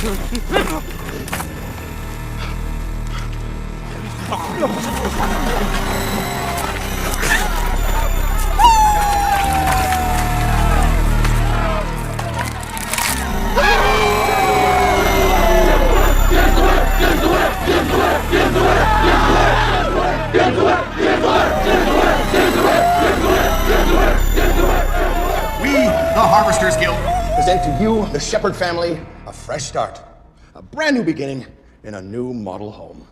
The Harvesters Guild present to you, the Shepherd family, a fresh start, a brand new beginning in a new model home.